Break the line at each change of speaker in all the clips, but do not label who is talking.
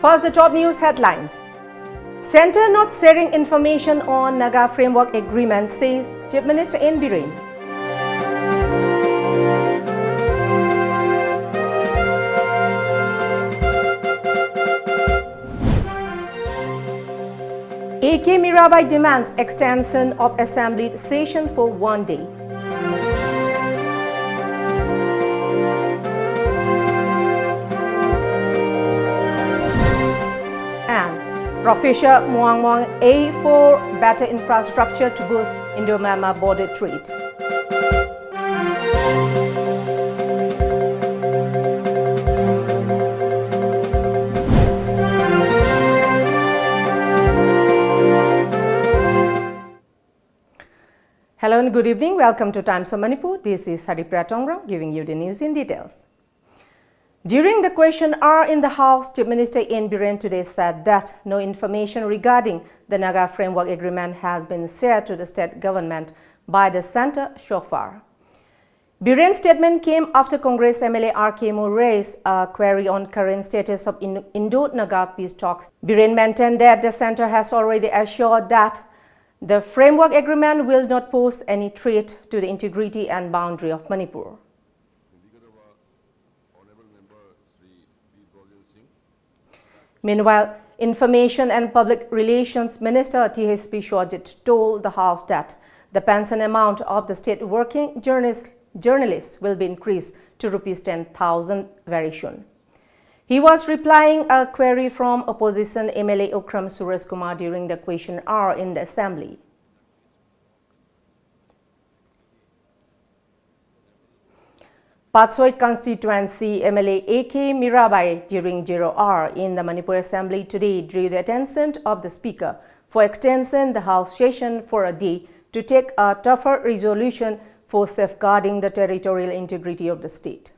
First, the top news headlines. Center not sharing information on Naga Framework Agreement, says Chief Minister N. Biren. A.K. Mirabai demands extension of Assembly session for 1 day. And Professor Muang A for better infrastructure to boost Indo-Myanmar border trade. Hello and good evening. Welcome to Times of Manipur. This is HARIPRIYA giving you the news in details. During the question hour in the House, Chief Minister N. Biren today said that no information regarding the Naga Framework Agreement has been shared to the state government by the centre so far. Biren's statement came after Congress MLA R.K. Moore raised a query on current status of Indo-Naga peace talks. Biren maintained that the centre has already assured that the framework agreement will not pose any threat to the integrity and boundary of Manipur. Meanwhile, Information and Public Relations Minister T.H.P. Shojit told the House that the pension amount of the state working journalists will be increased to Rs 10,000 very soon. He was replying a query from opposition MLA Okram Suresh Kumar during the question hour in the Assembly. Patsoi constituency MLA A.K. Mirabai during 0 hour in the Manipur Assembly today drew the attention of the Speaker for extending the House session for a day to take a tougher resolution for safeguarding the territorial integrity of the state.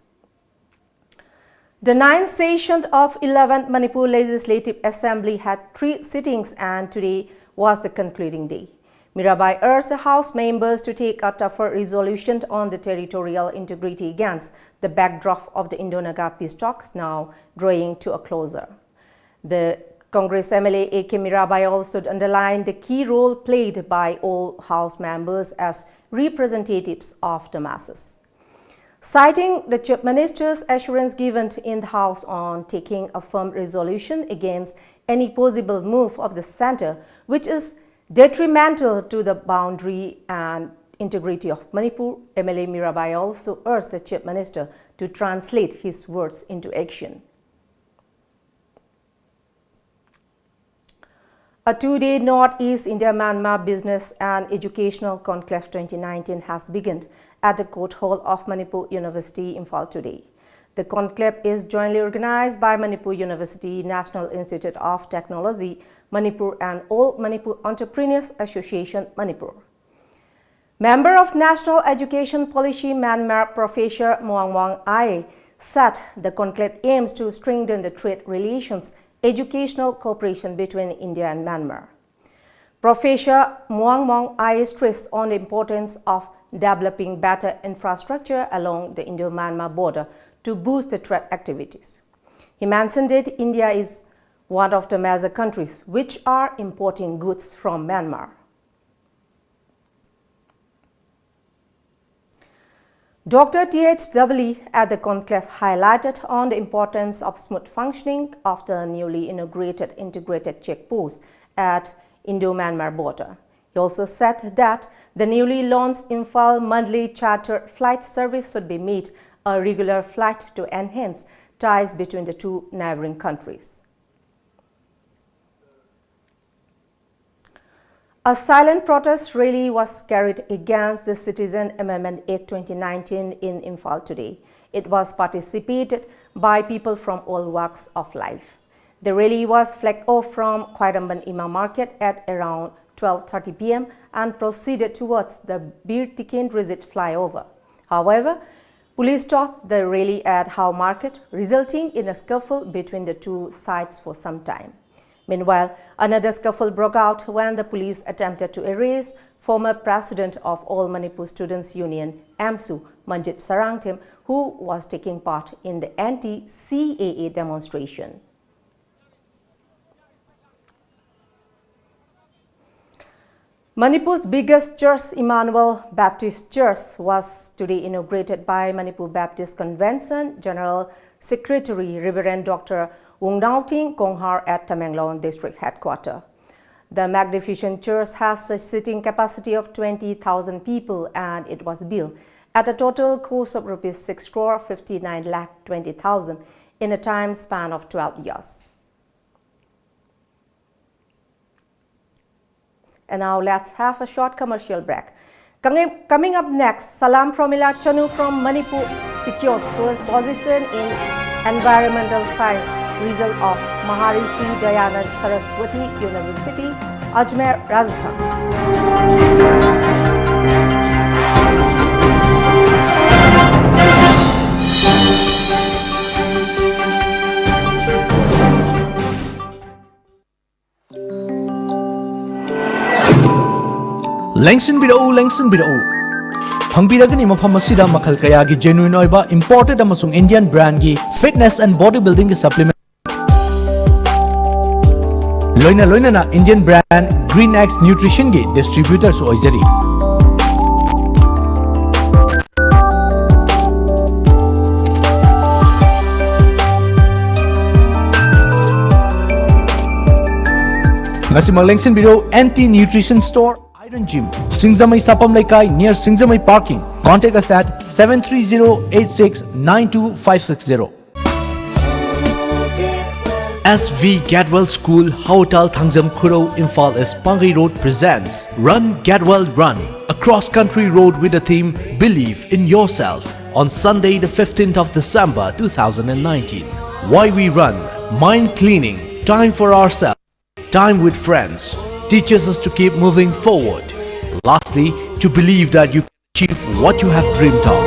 The 9th session of 11th Manipur Legislative Assembly had 3 sittings and today was the concluding day. Mirabai urged the House members to take a tougher resolution on the territorial integrity against the backdrop of the Indo-Naga peace talks now drawing to a closure. The Congress MLA A.K. Mirabai also underlined the key role played by all House members as representatives of the masses. Citing the Chief Minister's assurance given in the House on taking a firm resolution against any possible move of the centre, which is detrimental to the boundary and integrity of Manipur, MLA Mirabai also urged the Chief Minister to translate his words into action. A 2-day Northeast India-Myanmar Business and Educational Conclave 2019 has begun at the Court Hall of Manipur University, Imphal today. The conclave is jointly organized by Manipur University, National Institute of Technology, Manipur and All Manipur Entrepreneurs Association, Manipur. Member of National Education Policy Myanmar Professor Muang A said the conclave aims to strengthen the trade relations, educational cooperation between India and Myanmar. Professor Muang A stressed on the importance of developing better infrastructure along the Indo-Myanmar border to boost the trade activities. He mentioned that India is one of the major countries which are importing goods from Myanmar. Dr. T.H.W. at the conclave highlighted on the importance of smooth functioning of the newly inaugurated integrated checkpost at Indo-Myanmar border. He also said that the newly launched Imphal monthly charter flight service should be made a regular flight to enhance ties between the two neighboring countries. A silent protest rally was carried against the Citizen Amendment Act 2019 in Imphal today. It was participated by people from all walks of life. The rally was flagged off from Khairamban Imam Market at around 12:30 p.m. and proceeded towards the Bir Tiken Rizit flyover. However, police stopped the rally at How Market, resulting in a scuffle between the two sides for some time. Meanwhile, another scuffle broke out when the police attempted to arrest former president of All Manipur Students Union, AMSU, Manjit Sarangthim, who was taking part in the anti-CAA demonstration. Manipur's biggest church, Emmanuel Baptist Church, was today inaugurated by Manipur Baptist Convention General Secretary Reverend Dr. Wongdauting Konghar at Tamenglong District Headquarters. The magnificent church has a seating capacity of 20,000 people and it was built at a total cost of rupees 6,59,20,000 in a time span of 12 years. And now let's have a short commercial break. Coming up next, Salam Promila Chanu from Manipur secures first position in environmental science, result of Maharishi Dayanand Saraswati University, Ajmer, Rajasthan.
Lengsin bidau Hangbiragani mafam asida makhal kaya gi genuine oiba imported amasung Indian brand gi fitness and bodybuilding gi supplement loina na Indian brand Green X Nutrition gi distributors oizari ngasimang lengsin bidau anti nutrition store Gym, Singzamai Sapam Laikai near Singzamai Parking. Contact us at 730-86-92560. SV Gadwell School, Hotel Thangzam Kuro, Imphal East Pangai Road presents Run Gadwell Run, a cross-country road with the theme Believe in Yourself on Sunday the 15th of December 2019. Why we run? Mind cleaning, time for ourselves, time with friends. Teaches us to keep moving forward. Lastly, to believe that you can achieve what you have dreamed of.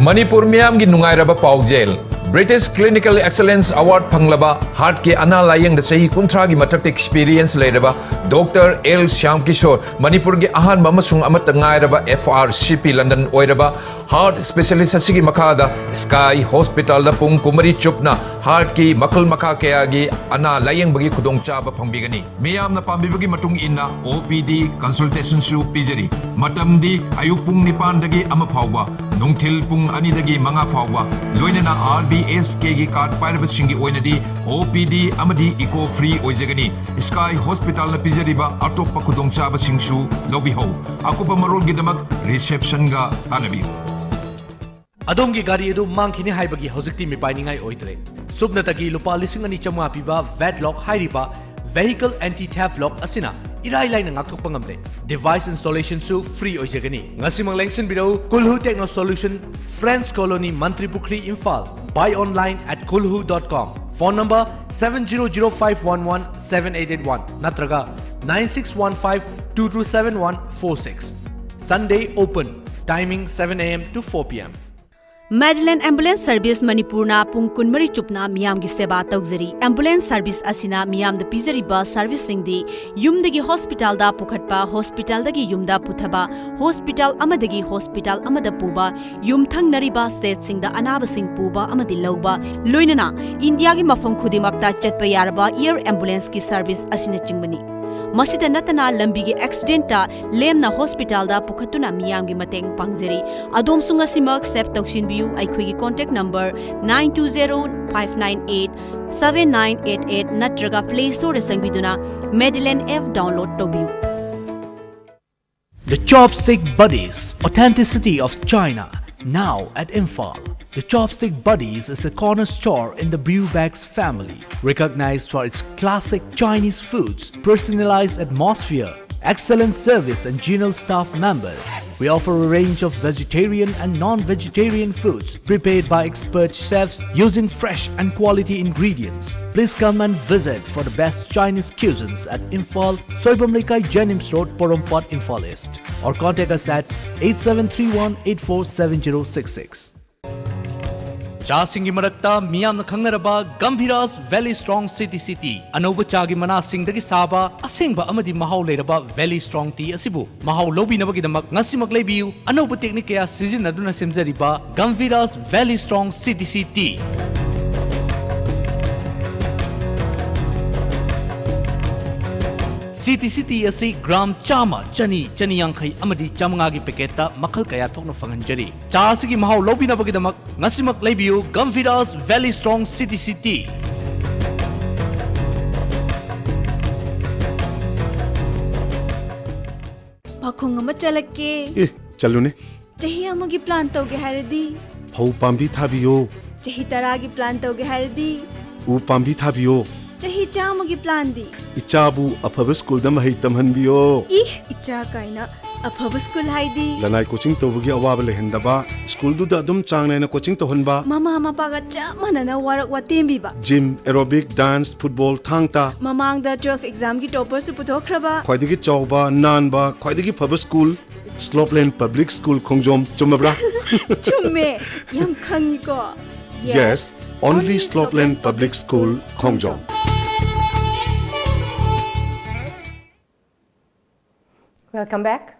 Manipur Miyam gi nungairaba paujel. British Clinical Excellence Award Panglaba Heart ke ana layang da sahi kuntra gi matak experience leiraba Dr. L. Shyam Kishore Manipur gi ahan mamasung amat ngairaba FRCP London oiraba Heart Specialist asigi makada Sky Hospital da pung kumari chupna Heart ki makal maka kaya gi ana layang bagi khudong chaba phangbigani miyam na pambibagi matung inna OPD consultation su pijari matamdi ayuk pung nipan dagi ama phawwa nungthil pung ani dagi manga phawwa loina na RBSK gi card pairaba singi oinadi OPD amadi eco free oizagani Sky Hospital na pijariba atoppa khudong chaba singsu lobi ho akupa marol gi damak reception ga tanabi
Adongi gari edu mangkini haibagi hojikti mipainingai oidre. Subnatagi lupa lising ani chamwa piba Vedlock HARIPRIYA vehicle anti-theft lock asina irai lain ngakthok pangamre. Device installation su free oijagani. Ngasimang lengsin bidau Kulhu Techno Solution Friends Colony Mantri Pukri Imphal. Buy online at kulhu.com. Phone number 7005117881 natraga 9615227146. Sunday open. Timing 7 AM to 4 PM.
Madeline Ambulance Service Manipurna pung kunmari chupna miyam gi seba taugzari ambulance service asina miyam da pizari ba service sing di yum dagi hospital da pukhatpa hospital dagi yum da puthaba hospital amadagi hospital amada puba yum thang nariba state sing da anaba sing puba amadi lauba loinana India gi mafam khudimakta chatpa yarba air ambulance ki service asina chingmani Masida natana lambi gi accident ta lemna hospital da pukhatuna miyam gi mateng pangjari adom sunga simak save taushin biu aikhoi gi contact number 9205987988 natraga play store sangbiduna Madeline F download tobiu
The Chopstick Buddies, authenticity of China, now at Imphal. The Chopstick Buddies is a corner store in the Brewbags family, recognized for its classic Chinese foods, personalized atmosphere, excellent service and genial staff members. We offer a range of vegetarian and non-vegetarian foods prepared by expert chefs using fresh and quality ingredients. Please come and visit for the best Chinese cuisines at Imphal, Soibam Laikai Jenims Road, Porompat, Imphal East, or contact us at 8731847066. Chasingi marakta miyamna khangnaraba Gambhira's Valley Strong City Anoba chagi mana singdagi saba asengba amadi mahau leiraba Valley Strong tea asibu mahau lobi nabagidamak ngasimak leibiu anoba technique kaya sizinaduna semzariba Gambhira's Valley Strong tea City asi gram chama chani yankai amadi chamangagi peketa makal kaya thokna fanganjari. Cha asigi mahau lobinabagidamak ngasimak leibiu Gumfidas Valley Strong City.
Pakhong ama chalake.
Chalune.
Chahi amagi plan tauge haradi.
Phau pambi thabiyo.
Chahi taragi plan tauge haradi.
U pambi thabiyo.
Chahi chamagi plan di.
Ichabu afaba school da mahai tamhanbiyo.
Icha kaina afaba school haidi.
Lanai coaching tawagi awaba lehendaba. School du da adum changnai na coaching tawhanba.
Mama paga chamana na warak watembi ba.
Gym, aerobic, dance, football, thangta.
Mamang da 12 exam ki topper su putokraba.
Khwaidagi chawba, nanba, khwaidagi phaba school. Slopeland Public School Khongjom chumabra.
Chumme yam khangi ko.
Yes, only Slopeland Public School Khongjom.
Welcome back.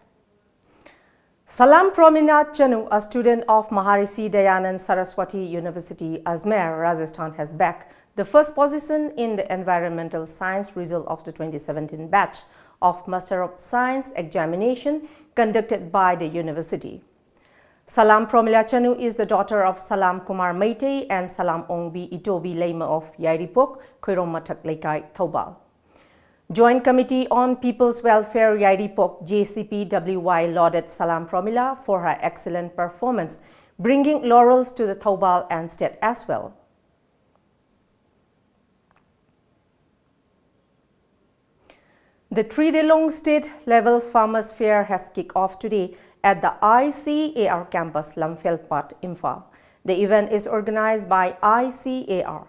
Salam Promina Chanu, a student of Maharishi Dayanand Saraswati University, Ajmer, Rajasthan, has bagged the first position in the environmental science result of the 2017 batch of Master of Science examination conducted by the university. Salam Promila Chanu is the daughter of Salam Kumar Meitei and Salam Ongbi Itobi Leima of Yairipok, Khoirom Mathak Leikai, Thoubal. Joint Committee on People's Welfare Yairipok JCPWY lauded Salam Promila for her excellent performance, bringing laurels to the Thoubal and state as well. The 3-day-long state-level farmers' fair has kicked off today at the ICAR campus, Lamfelpat, Imphal. The event is organized by ICAR.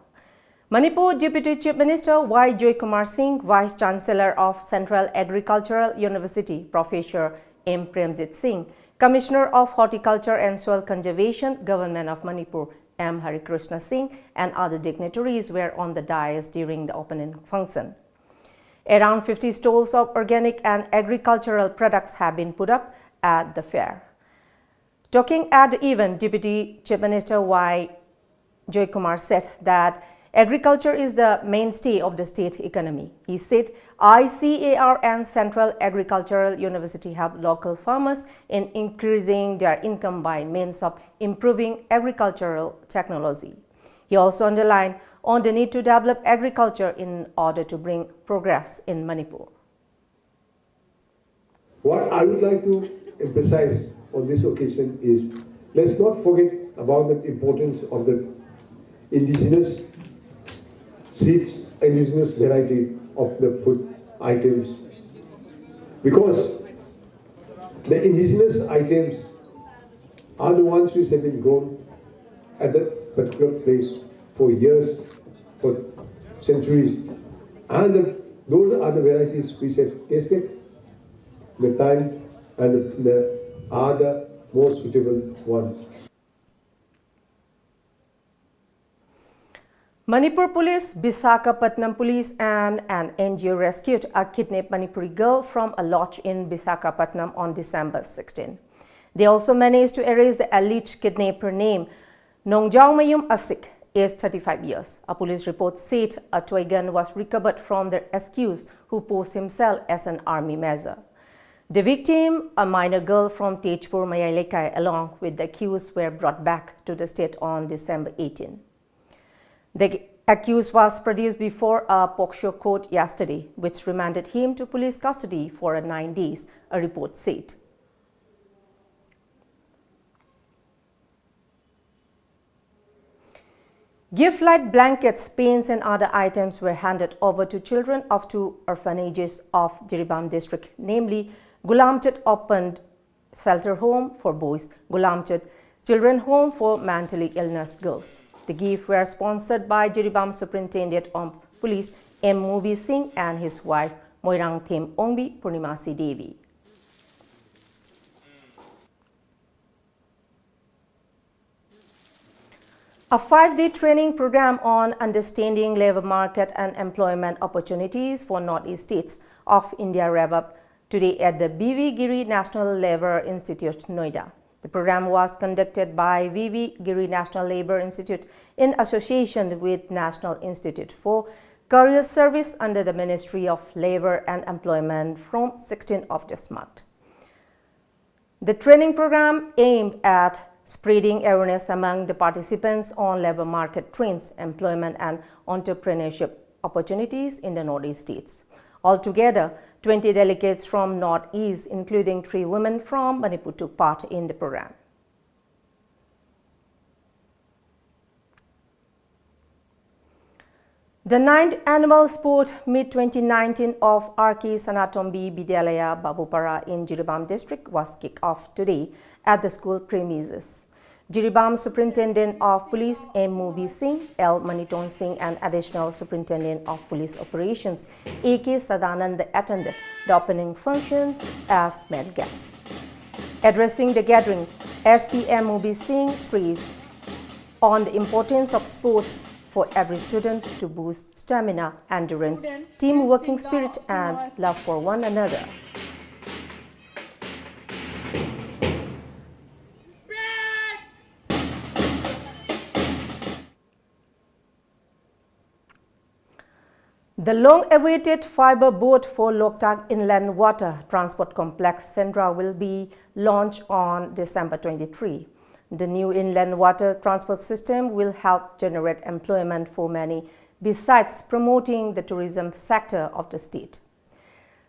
Manipur Deputy Chief Minister Y. Joy Kumar Singh, Vice Chancellor of Central Agricultural University, Professor M. Premjit Singh, Commissioner of Horticulture and Soil Conservation, Government of Manipur, M. Harikrishna Singh, and other dignitaries were on the dais during the opening function. Around 50 stalls of organic and agricultural products have been put up at the fair. Talking at the event, Deputy Chief Minister Y. Joy Kumar said that agriculture is the mainstay of the state economy. He said ICAR and Central Agricultural University help local farmers in increasing their income by means of improving agricultural technology. He also underlined on the need to develop agriculture in order to bring progress in Manipur.
What I would like to emphasize on this occasion is, let's not forget about the importance of the indigenous seeds, indigenous variety of the food items, because the indigenous items are the ones which have been grown at that particular place for years, for centuries, and those are the varieties which have tasted the time and are the most suitable ones.
Manipur Police, Visakhapatnam Police and an NGO rescued a kidnapped Manipuri girl from a lodge in Visakhapatnam on December 16. They also managed to arrest the alleged kidnapper named Nongjaomayum Asik, aged 35 years. A police report said a toy gun was recovered from the accused, who posed himself as an army major. The victim, a minor girl from Tejpur Mayalekai, along with the accused, were brought back to the state on December 18. The accused was produced before a Poksho court yesterday, which remanded him to police custody for 9 days, a report said. Gift-like blankets, paints and other items were handed over to children of 2 orphanages of Jiribam district, namely Gulamchad Opened Shelter Home for Boys, Gulamchad Children Home for Mentally Illness Girls. The gifts were sponsored by Jiribam Superintendent of Police M. Mubi Singh and his wife Moirang Them Ongbi Purnimasi Devi. A 5-day training program on understanding labor market and employment opportunities for Northeast states of India wrapped up today at the B.V. Giri National Labour Institute, Noida. The program was conducted by V.V. Giri National Labour Institute in association with National Institute for career service under the Ministry of Labour and Employment from 16th of this month. The training program aimed at spreading awareness among the participants on labour market trends, employment and entrepreneurship opportunities in the Northeast states. Altogether, 20 delegates from Northeast, including 3 women from Manipur, took part in the program. The 9th annual Sport Meet 2019 of R.K. Sanatombi Vidyalaya Babupara in Jiribam district was kicked off today at the school premises. Jiribam Superintendent of Police M. Mubi Singh, L. Maniton Singh and Additional Superintendent of Police Operations A.K. Sadanand attended the opening function as main guest. Addressing the gathering, SP M. Mubi Singh stressed on the importance of sports for every student to boost stamina, endurance, team working spirit and love for one another. The long-awaited fiber boat for Loktak Inland Water Transport Complex Sendra will be launched on December 23. The new inland water transport system will help generate employment for many, besides promoting the tourism sector of the state.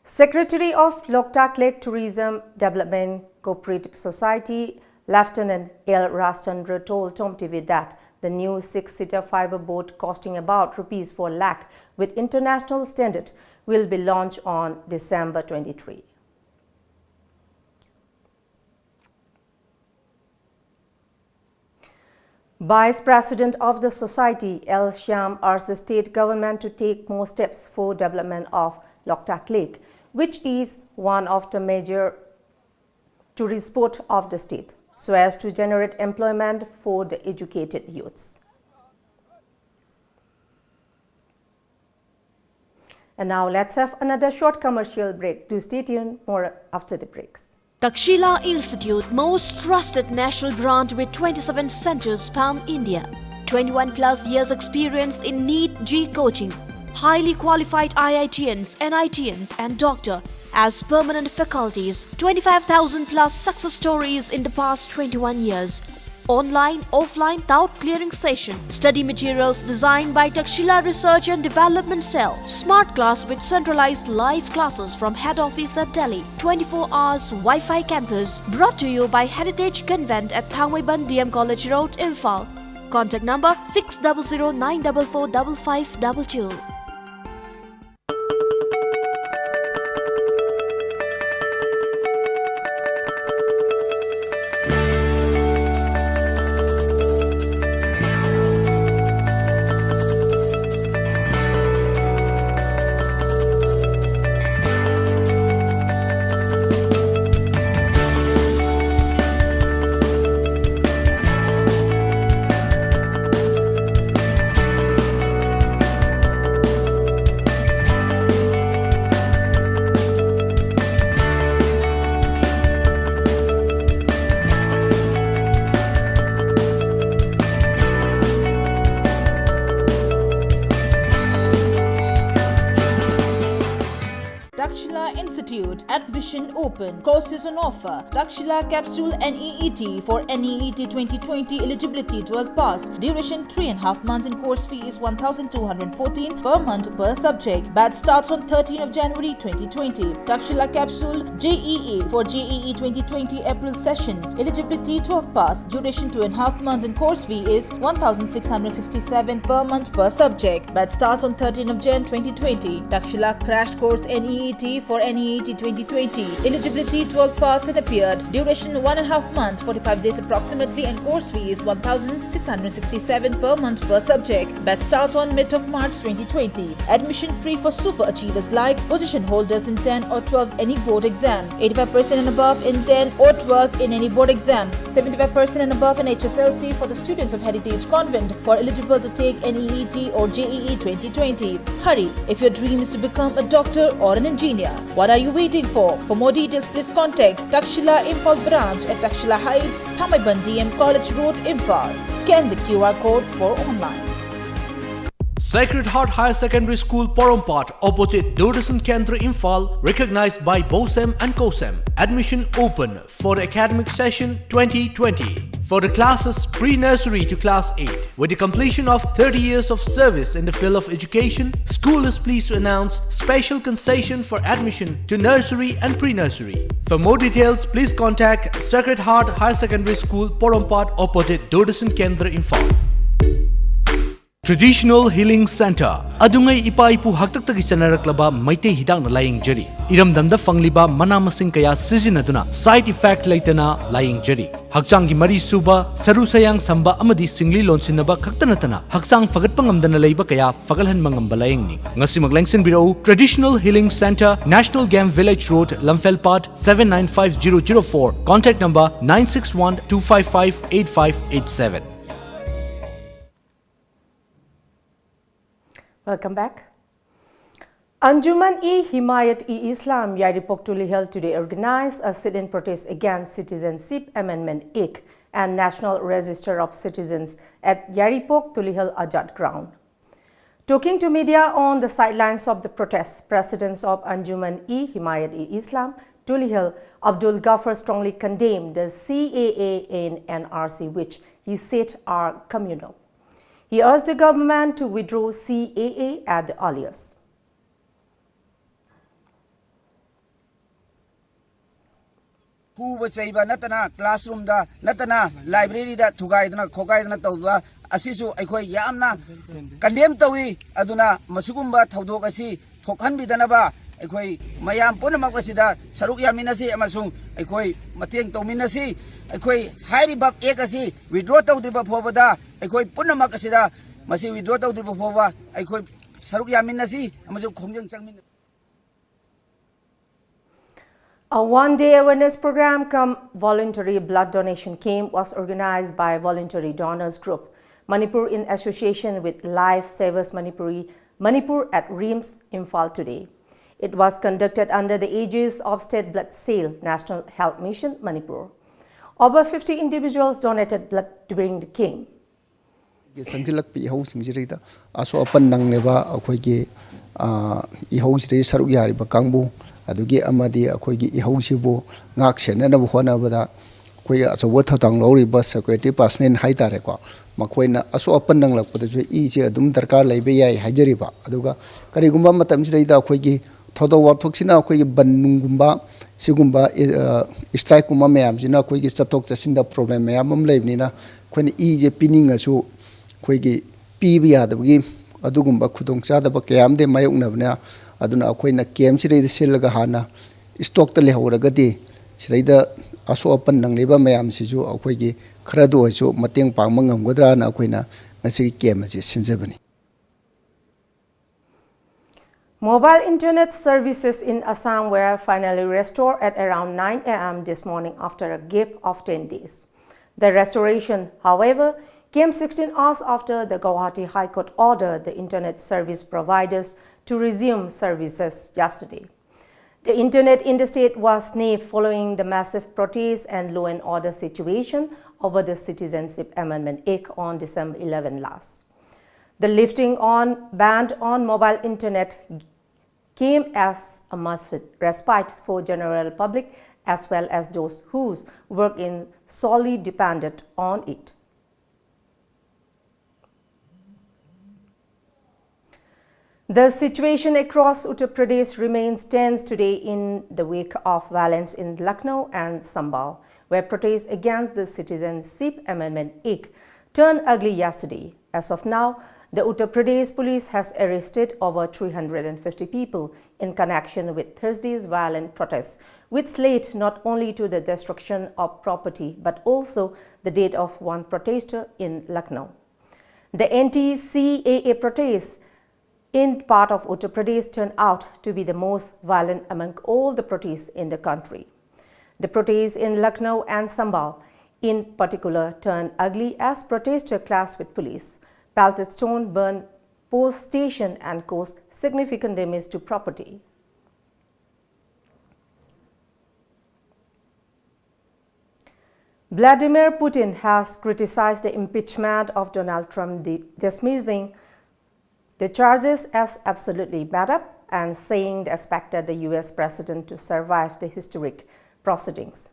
Secretary of Loktak Lake Tourism Development Cooperative Society, Lieutenant L. Raschandra told TOMTV that the new 6-seater fiber boat costing about ₹4 lakh with international standard will be launched on December 23. Vice President of the Society, L. Shyam, urged the state government to take more steps for development of Loktak Lake, which is one of the major tourist spots of the state, so as to generate employment for the educated youths. And now let's have another short commercial break. Do stay tuned, more after the breaks.
Takshila Institute, most trusted national brand with 27 centers pan-India. 21 plus years experience in NEET G coaching. Highly qualified IITians, NITians and doctor as permanent faculties. 25,000 plus success stories in the past 21 years. Online, offline, doubt clearing session. Study materials designed by Takshila Research and Development Cell. Smart class with centralized live classes from head office at Delhi. 24 hours Wi-Fi campus. Brought to you by Heritage Convent at Thangwaiban DM College Road, Imphal. Contact number 600-944-5522.
Takshila Institute, admission open, courses on offer. Takshila Capsule NEET for NEET 2020 eligibility 12 pass, duration 3.5 months and course fee is 1,214 per month per subject. Batch starts on 13th of January 2020. Takshila Capsule JEE for JEE 2020 April session, eligibility 12 pass, duration 2.5 months and course fee is 1,667 per month per subject. Batch starts on 13th of Jan 2020. Takshila Crash Course NEET for NEET 2020, eligibility 12 pass and appeared, duration 1.5 months, 45 days approximately and course fee is 1,667 per month per subject. Batch starts on mid of March 2020. Admission free for super achievers like position holders in 10 or 12 any board exam, 85% and above in 10 or 12 in any board exam, 75% and above in HSLC for the students of Heritage Convent who are eligible to take NEET or JEE 2020. Hurry, if your dream is to become a doctor or an engineer. What are you waiting for? For more details, please contact Takshila Imphal branch at Takshila Heights, Thangwaiban DM College Road, Imphal. Scan the QR code for online.
Sacred Heart Higher Secondary School, Porompat, opposite Doordasan Kendra, Imphal, recognized by BOSEM and COSEM. Admission open for the academic session 2020 for the classes pre-nursery to class 8. With the completion of 30 years of service in the field of education, school is pleased to announce special concession for admission to nursery and pre-nursery. For more details, please contact Sacred Heart Higher Secondary School, Porompat, opposite Doordasan Kendra, Imphal. Traditional Healing Center. Adungai ipa ipu haktaktagi chanaraklaba maite hidang na laying jari. Iramdamda fangliba manamasing kaya sizinaduna side effect laitana laying jari. Hakchangi mari suba saru sayang samba amadi singli lonsinaba khaktanatana haksang fagat pangamdana leiba kaya fagalhan mangamba laying ni. Ngasi maglengsin biro Traditional Healing Center, National Game Village Road, Lamfelpat 795004. Contact number 961-255-8587.
Welcome back. Anjuman-e-Himayat-e-Islam Yaripok Tuli held today organized a sit-in protest against Citizenship Amendment Act and National Register of Citizens at Yaripok Tulihal Ajad ground. Talking to media on the sidelines of the protest, President of Anjuman-e-Himayat-e-Islam Tulihal Abdul Ghaffar strongly condemned the CAA and NRC, which he said are communal. He urged the government to withdraw CAA at the earliest.
Who Chaiba Natana, classroom da, Natana, library da, Tugaidana, Kogaidana Tauba, Asisu, Ekoi Yamna, Kandem Tawi, Aduna, Masugumba, Taudogasi, Tokan Bidanaba, Ekoi, Mayam Punamakasida, Sarukia Minasi, Amasung, Ekoi, Matiang Tominasi, Ekoi, Haribab Ekasi, withdraw Taudiba Povada, Ekoi Punamakasida, Masi withdraw Taudiba Pova, Ekoi, Sarukia Minasi, Amazon Kongjang Changmin.
A one-day awareness program cum voluntary blood donation camp was organized by Voluntary Donors Group, Manipur in association with Life Savers Manipur at RIMS, Imphal today. It was conducted under the aegis of State Blood Sale National Health Mission, Manipur. Over 50 individuals donated blood during the camp.
Adugi amadi akoigi ihausibu ngak senanaba honabada koi aso tang lori bus security pasnen haitare ko makoina aso apan nanglakpada jo ije adum darkar leibe yai hajariba aduga karigumba matam sida akoigi thodo warthoksina akoigi bannungumba sigumba strike kuma mayam jina akoigi chatok chasinda problem mayam am leibnina koini ije pininga su akoigi pibi yadabgi adugumba khudong chadaba kayamde mayuknabna aduna akoina kem chirei silaga hana stock tale horagadi siraida aso apan nangleba mayam siju akoigi khradu aso mateng pangmangam godra na akoina ngasi kem ase sinjabani.
Mobile internet services in Assam were finally restored at around 9 a.m. this morning after a gap of 10 days. The restoration, however, came 16 hours after the Guwahati High Court ordered the internet service providers to resume services yesterday. The internet in the state was snapped following the massive protest and law and order situation over the Citizenship Amendment Act on December 11 last. The lifting on ban on mobile internet came as a respite for general public as well as those whose work in solely depended on it. The situation across Uttar Pradesh remains tense today in the wake of violence in Lucknow and Sambal, where protests against the Citizenship Amendment Act turned ugly yesterday. As of now, the Uttar Pradesh police has arrested over 350 people in connection with Thursday's violent protests, which led not only to the destruction of property but also the death of one protester in Lucknow. The anti-CAA protests in part of Uttar Pradesh turned out to be the most violent among all the protests in the country. The protests in Lucknow and Sambal in particular turned ugly as protesters clashed with police, pelted stone, burned post station and caused significant damage to property. Vladimir Putin has criticized the impeachment of Donald Trump, dismissing the charges as absolutely made up and saying they expected the US president to survive the historic proceedings.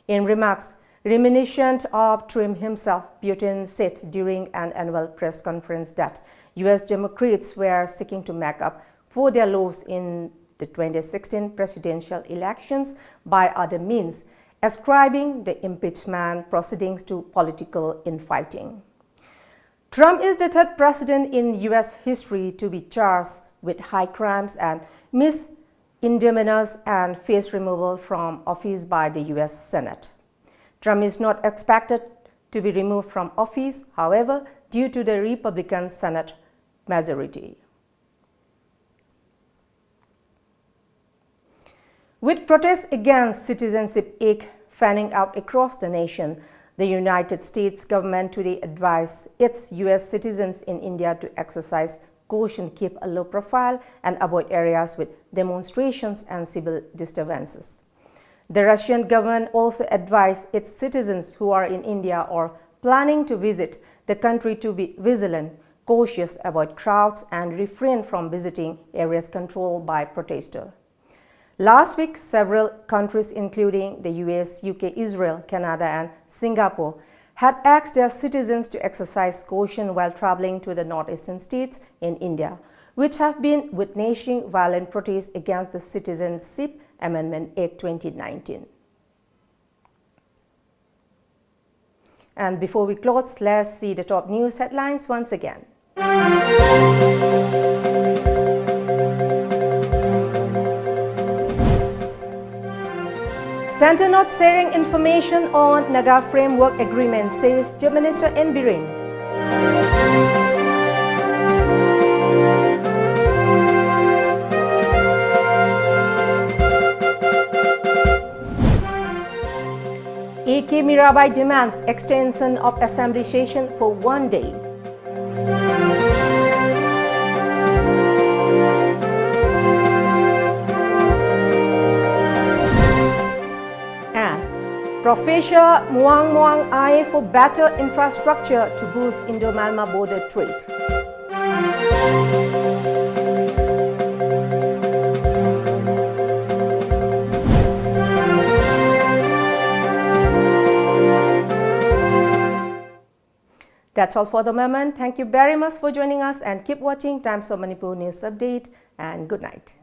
In remarks reminiscent of Trump himself, Putin said during an annual press conference that US Democrats were seeking to make up for their loss in the 2016 presidential elections by other means, ascribing the impeachment proceedings to political infighting. Trump is the third president in US history to be charged with high crimes and misdemeanors and face removal from office by the US Senate. Trump is not expected to be removed from office, however, due to the Republican Senate majority. With protests against Citizenship Act fanning out across the nation, the United States government today advised its US citizens in India to exercise caution, keep a low profile, and avoid areas with demonstrations and civil disturbances. The Russian government also advised its citizens who are in India or planning to visit the country to be vigilant, cautious about crowds, and refrain from visiting areas controlled by protesters. Last week, several countries, including the US, UK, Israel, Canada, and Singapore, had asked their citizens to exercise caution while traveling to the northeastern states in India, which have been witnessing violent protests against the Citizenship Amendment Act 2019. And before we close, let's see the top news headlines once again. Center not sharing information on Naga Framework Agreement, says Chief Minister N. Biren. AK Mirabai demands extension of assembly session for 1 day. Professor Muang Muang eye for better infrastructure to boost Indo-Myanmar border trade. That's all for the moment. Thank you very much for joining us and keep watching Times of Manipur News Update, and good night.